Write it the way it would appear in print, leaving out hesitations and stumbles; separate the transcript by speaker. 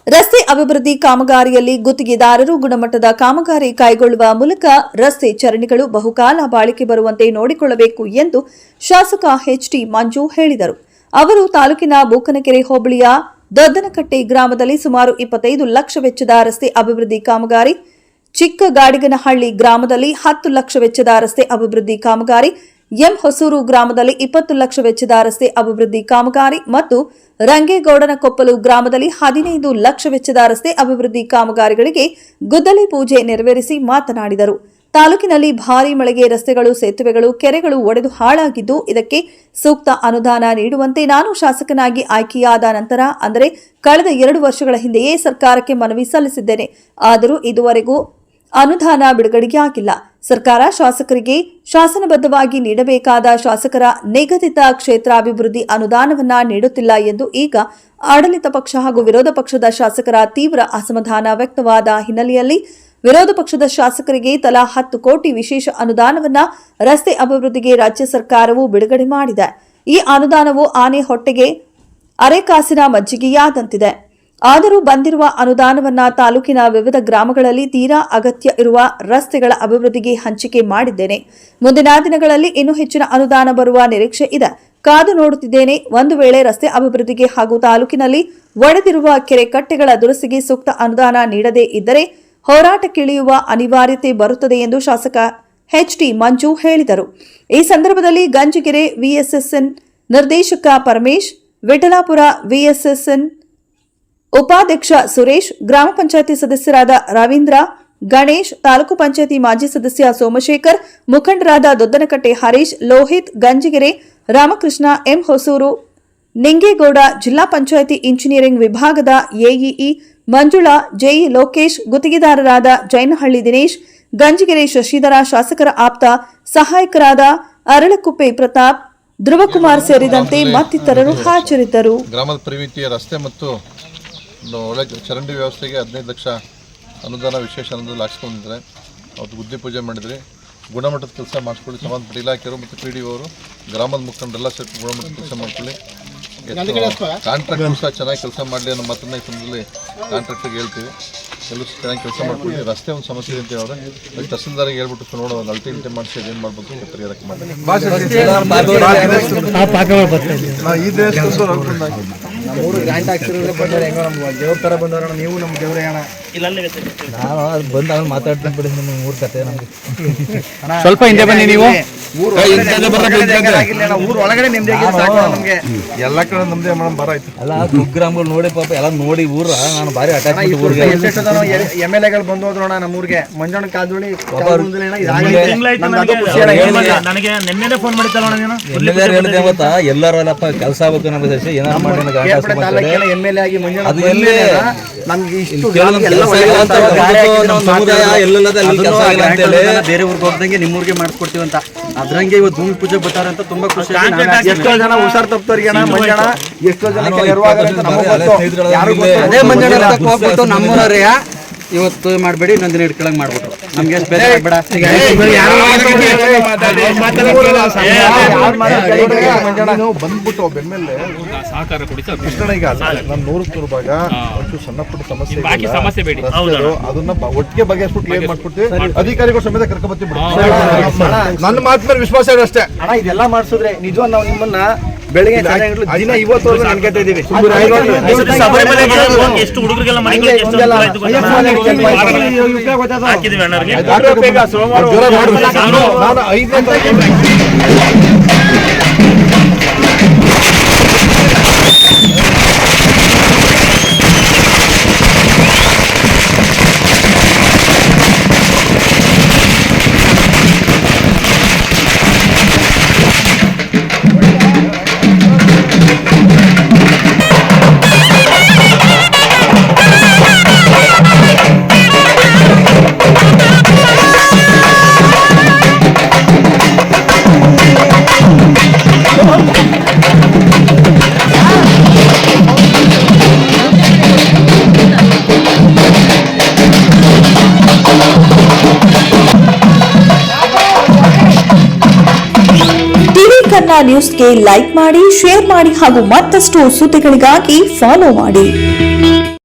Speaker 1: ರಸ್ತೆ ಅಭಿವೃದ್ಧಿ ಕಾಮಗಾರಿಯಲ್ಲಿ ಗುತ್ತಿಗೆದಾರರು ಗುಣಮಟ್ಟದ ಕಾಮಗಾರಿ ಕೈಗೊಳ್ಳುವ ಮೂಲಕ ರಸ್ತೆ ಚರಂಡಿಗಳು ಬಹುಕಾಲ ಬಾಳಿಕೆ ಬರುವಂತೆ ನೋಡಿಕೊಳ್ಳಬೇಕು ಎಂದು ಶಾಸಕ ಎಚ್ಟಿ ಮಂಜು ಹೇಳಿದರು. ಅವರು ತಾಲೂಕಿನ ಬೂಕನಕೆರೆ ಹೋಬಳಿಯ ದೊದ್ದನಕಟ್ಟೆ ಗ್ರಾಮದಲ್ಲಿ ಸುಮಾರು 25 ಲಕ್ಷ ವೆಚ್ಚದ ರಸ್ತೆ ಅಭಿವೃದ್ಧಿ ಕಾಮಗಾರಿ, ಚಿಕ್ಕಗಾಡಿಗನಹಳ್ಳಿ ಗ್ರಾಮದಲ್ಲಿ 10 ಲಕ್ಷ ವೆಚ್ಚದ ರಸ್ತೆ ಅಭಿವೃದ್ಧಿ ಕಾಮಗಾರಿ, ಎಂ ಹೊಸೂರು ಗ್ರಾಮದಲ್ಲಿ 20 ಲಕ್ಷ ವೆಚ್ಚದ ರಸ್ತೆ ಅಭಿವೃದ್ಧಿ ಕಾಮಗಾರಿ ಮತ್ತು ರಂಗೇಗೌಡನಕೊಪ್ಪಲು ಗ್ರಾಮದಲ್ಲಿ 15 ಲಕ್ಷ ವೆಚ್ಚದ ರಸ್ತೆ ಅಭಿವೃದ್ಧಿ ಕಾಮಗಾರಿಗಳಿಗೆ ಗುದ್ದಲಿ ಪೂಜೆ ನೆರವೇರಿಸಿ ಮಾತನಾಡಿದರು. ತಾಲೂಕಿನಲ್ಲಿ ಭಾರೀ ಮಳೆಗೆ ರಸ್ತೆಗಳು, ಸೇತುವೆಗಳು, ಕೆರೆಗಳು ಒಡೆದು ಹಾಳಾಗಿದ್ದು, ಇದಕ್ಕೆ ಸೂಕ್ತ ಅನುದಾನ ನೀಡುವಂತೆ ನಾನು ಶಾಸಕನಾಗಿ ಆಯ್ಕೆಯಾದ ನಂತರ ಅಂದರೆ ಕಳೆದ 2 ವರ್ಷಗಳ ಹಿಂದೆಯೇ ಸರ್ಕಾರಕ್ಕೆ ಮನವಿ ಸಲ್ಲಿಸಿದ್ದೇನೆ. ಆದರೂ ಇದುವರೆಗೂ ಅನುದಾನ ಬಿಡುಗಡೆಯಾಗಿಲ್ಲ. ಸರ್ಕಾರ ಶಾಸಕರಿಗೆ ಶಾಸನಬದ್ಧವಾಗಿ ನೀಡಬೇಕಾದ ಶಾಸಕರ ನಿಗದಿತ ಕ್ಷೇತ್ರಾಭಿವೃದ್ಧಿ ಅನುದಾನವನ್ನ ನೀಡುತ್ತಿಲ್ಲ ಎಂದು ಈಗ ಆಡಳಿತ ಪಕ್ಷ ಹಾಗೂ ವಿರೋಧ ಪಕ್ಷದ ಶಾಸಕರ ತೀವ್ರ ಅಸಮಾಧಾನ ವ್ಯಕ್ತವಾದ ಹಿನ್ನೆಲೆಯಲ್ಲಿ ವಿರೋಧ ಪಕ್ಷದ ಶಾಸಕರಿಗೆ ತಲಾ 10 ಕೋಟಿ ವಿಶೇಷ ಅನುದಾನವನ್ನ ರಸ್ತೆ ಅಭಿವೃದ್ಧಿಗೆ ರಾಜ್ಯ ಸರ್ಕಾರವು ಬಿಡುಗಡೆ ಮಾಡಿದೆ. ಈ ಅನುದಾನವು ಆನೆ ಹೊಟ್ಟೆಗೆ ಅರೆಕಾಸಿನ ಮಜ್ಜಿಗೆಯಾದಂತಿದೆ. ಆದರೂ ಬಂದಿರುವ ಅನುದಾನವನ್ನ ತಾಲೂಕಿನ ವಿವಿಧ ಗ್ರಾಮಗಳಲ್ಲಿ ತೀರಾ ಅಗತ್ಯ ಇರುವ ರಸ್ತೆಗಳ ಅಭಿವೃದ್ಧಿಗೆ ಹಂಚಿಕೆ ಮಾಡಿದ್ದೇನೆ. ಮುಂದಿನ ದಿನಗಳಲ್ಲಿ ಇನ್ನೂ ಹೆಚ್ಚಿನ ಅನುದಾನ ಬರುವ ನಿರೀಕ್ಷೆ ಇದೆ. ಕಾದು ನೋಡುತ್ತಿದ್ದೇನೆ. ಒಂದು ವೇಳೆ ರಸ್ತೆ ಅಭಿವೃದ್ಧಿಗೆ ಹಾಗೂ ತಾಲೂಕಿನಲ್ಲಿ ಒಡೆದಿರುವ ಕೆರೆ ಕಟ್ಟೆಗಳ ದುರಸ್ತಿಗೆ ಸೂಕ್ತ ಅನುದಾನ ನೀಡದೇ ಇದ್ದರೆ ಹೋರಾಟಕ್ಕಿಳಿಯುವ ಅನಿವಾರ್ಯತೆ ಬರುತ್ತದೆ ಎಂದು ಶಾಸಕ ಎಚ್ಟಿ ಮಂಜು ಹೇಳಿದರು. ಈ ಸಂದರ್ಭದಲ್ಲಿ ಗಂಜಿಗೆರೆ ವಿಎಸ್ಎಸ್ಎನ್ ನಿರ್ದೇಶಕ ಪರಮೇಶ್, ವಿಠಲಾಪುರ ವಿಎಸ್ಎಸ್ಎನ್ ಉಪಾಧ್ಯಕ್ಷ ಸುರೇಶ್, ಗ್ರಾಮ ಪಂಚಾಯತಿ ಸದಸ್ಯರಾದ ರವೀಂದ್ರ, ಗಣೇಶ್, ತಾಲೂಕು ಪಂಚಾಯತಿ ಮಾಜಿ ಸದಸ್ಯ ಸೋಮಶೇಖರ್, ಮುಖಂಡರಾದ ದೊದ್ದನಕಟ್ಟೆ ಹರೀಶ್, ಲೋಹಿತ್, ಗಂಜಿಗೆರೆ ರಾಮಕೃಷ್ಣ, ಎಂ ಹೊಸೂರು, ನಿಂಗೇಗೌಡ, ಜಿಲ್ಲಾ ಪಂಚಾಯತಿ ಇಂಜಿನಿಯರಿಂಗ್ ವಿಭಾಗದ ಎಇಇ ಮಂಜುಳಾ, ಜೆಇ ಲೋಕೇಶ್, ಗುತ್ತಿಗೆದಾರರಾದ ಜೈನಹಳ್ಳಿ ದಿನೇಶ್, ಗಂಜಿಗೆರೆ ಶಶಿಧರ, ಶಾಸಕರ ಆಪ್ತ ಸಹಾಯಕರಾದ ಅರಳಕುಪ್ಪೆ ಪ್ರತಾಪ್, ಧ್ರುವಕುಮಾರ್ ಸೇರಿದಂತೆ ಮತ್ತಿತರರು ಹಾಜರಿದ್ದರು.
Speaker 2: ಗ್ರಾಮದ ಪರಿಮಿತಿಯ ರಸ್ತೆ ಮತ್ತು ಒಳ್ಳೆ ಚರಂಡಿ ವ್ಯವಸ್ಥೆಗೆ 15 ಲಕ್ಷ ಅನುದಾನ ವಿಶೇಷ ಅನುದಾನ ಹಾಕ್ಸ್ಕೊಂಡಿದ್ದಾರೆ. ಅವತ್ತು ಗುದ್ದಿ ಪೂಜೆ ಮಾಡಿದ್ರಿ. ಗುಣಮಟ್ಟದ ಕೆಲಸ ಮಾಡಿಸ್ಕೊಳ್ಳಿ. ಸಂಬಂಧಪಟ್ಟ ಇಲಾಖೆಯವರು ಮತ್ತು PDO ಅವರು ಗ್ರಾಮದ ಮುಖಂಡರೆಲ್ಲ ಸೇರಿ ಗುಣಮಟ್ಟದ ಕೆಲಸ ಮಾಡ್ಕೊಳ್ಳಿ. ಕಾಂಟ್ರಾಕ್ಟರ್ ಸಹ ಚೆನ್ನಾಗಿ ಕೆಲಸ ಮಾಡಲಿ ಅನ್ನೋ ಮಾತನ್ನ ಈ ಸಂದರ್ಭದಲ್ಲಿ ಕಾಂಟ್ರಾಕ್ಟರ್ಗೆ ಹೇಳ್ತೀವಿ. ಎಲ್ಲರೂ ಚೆನ್ನಾಗಿ ಕೆಲಸ ಮಾಡ್ಕೊಳ್ಳಿ. ರಸ್ತೆ ಒಂದು ಸಮಸ್ಯೆ ಅಂತ ಹೇಳಿದ್ರೆ ತಹಸೀಲ್ದಾರ್ಗೆ ಹೇಳ್ಬಿಟ್ಟು ನೋಡೋ ಒಂದು ಅಲ್ಟಿಮೇಟ್ ಮಾಡಿಸಿ ಏನು ಮಾಡ್ಬೇಕು ಪರಿಹಾರಕ್ಕೆ ಮಾಡಿ. ಈ ದೇಶದ
Speaker 3: ಮೂರು ಗ್ರಾಂಟ್ ಹಾಕ್ಸಿರೋದ್ರೆ ಬಂದವ್ರು ಹೆಂಗೋ ನಮ್ಮ ದೇವ್ರ ಥರ ಬಂದವ್ರ ನೀವು ನಮ್ಮ ದೇವ್ರೇ ಅಣ್ಣ. ನಾನು ಅದು ಬಂದು ಆಮೇಲೆ ಮಾತಾಡ್ತೀನಿ ಬಿಡಿ. ನಿಮ್ಮ ಊರ ಕತೆ ನಮಗೆ
Speaker 4: ಸ್ವಲ್ಪ ಹಿಂದೆ ಬನ್ನಿ. ನೀವು
Speaker 3: ಊರು ಒಳಗಡೆ ನಿಮ್ದೇ ನಮಗೆ
Speaker 2: ಎಲ್ಲ ಕಡೆ ನಮ್ದೇ ಮೇಡಮ್ ಬರ ಆಯ್ತು.
Speaker 3: ಎಲ್ಲ ಕುಗ್ರಾಮಗಳು ನೋಡಿ ಪಾಪ ಎಲ್ಲ ನೋಡಿ ಊರ ನಾನು ಭಾರಿ ಅಟ್ಯಾಚ್ MLAಗಳು ಬಂದು ಹೋದ್ರು ಅಣ್ಣ ನಮ್ಮ ಊರಿಗೆ. ಮಂಜಣ್ಣ ಕಾದೋಳಿ ಎಲ್ಲರೂ ಅಲ್ಲಪ್ಪ ಕೆಲಸ ಆಗ್ಬೇಕು ನಮಗೆ ಏನಾರು ಮಾಡಿ MLA ಆಗಿ ನಮ್ಗೆ ಇಷ್ಟು ಬೇರೆ ಊರಿಗೆ ಹೋಗ್ದಂಗೆ ನಿಮ್ಮ ಊರಿಗೆ ಮಾಡ್ಕೊಡ್ತೀವಿ ಅಂತ ಅದ್ರಂಗೆ ಇವತ್ತು ಭೂಮಿ ಪೂಜೆ ಬರ್ತಾರೆ ಅಂತ ತುಂಬಾ ಖುಷಿ. ಎಷ್ಟೋ ಜನ ಹುಷಾರ್ ತಪ್ತವ್ರಿಗೆ ಮಂಜಣ್ಣ ಎಷ್ಟೋ ಜನ ನಮ್ಮೂರೇ ಇವತ್ತು ಮಾಡಬೇಡಿ ಇನ್ನೊಂದಿನ ಇಟ್ಕೊಳಂಗ್ ಮಾಡ್ಬಿಟ್ರು. ನಮ್ಗೆ ಎಷ್ಟು ಬೇರೆ ಬೇಡ.
Speaker 2: ಬಂದ್ಬಿಟ್ಟು ಬೆನ್ಮೇಲೆ ಕೃಷ್ಣ ಈಗ ನಮ್ಮ 100 ಭಾಗ ಒಂದು ಸಣ್ಣ ಪುಟ್ಟ ಸಮಸ್ಯೆ ಅದನ್ನ ಒಟ್ಟಿಗೆ ಬಗೆಹರಿಸ್ಬಿಟ್ಟು ಕ್ಲಿಯರ್ ಮಾಡ್ಬಿಡ್ತೀವಿ. ಅಧಿಕಾರಿಗಳು ಸಮೇತ ಕರ್ಕೊಂಡ್ಬರ್ತೀವಿ. ನನ್ನ ಮಾತು ಮೇಲೆ ವಿಶ್ವಾಸ ಇದೆ ಅಷ್ಟೇ
Speaker 3: ಅಣ್ಣ. ಇದೆಲ್ಲ ಮಾಡಿಸಿದ್ರೆ ನಿಜವಾಗ ನಾವು ನಿಮ್ಮನ್ನ ಬೆಳಿಗ್ಗೆ ದಿನ ಇವತ್ತವರೆಗೂ ಅನ್ಕೋತಾ ಇದೀವಿ.
Speaker 1: ಕನ್ನಡ ನ್ಯೂಸ್ಗೆ ಲೈಕ್ ಮಾಡಿ, ಶೇರ್ ಮಾಡಿ ಹಾಗೂ ಮತ್ತಷ್ಟು ಸುದ್ದಿಗಳಿಗಾಗಿ ಫಾಲೋ ಮಾಡಿ.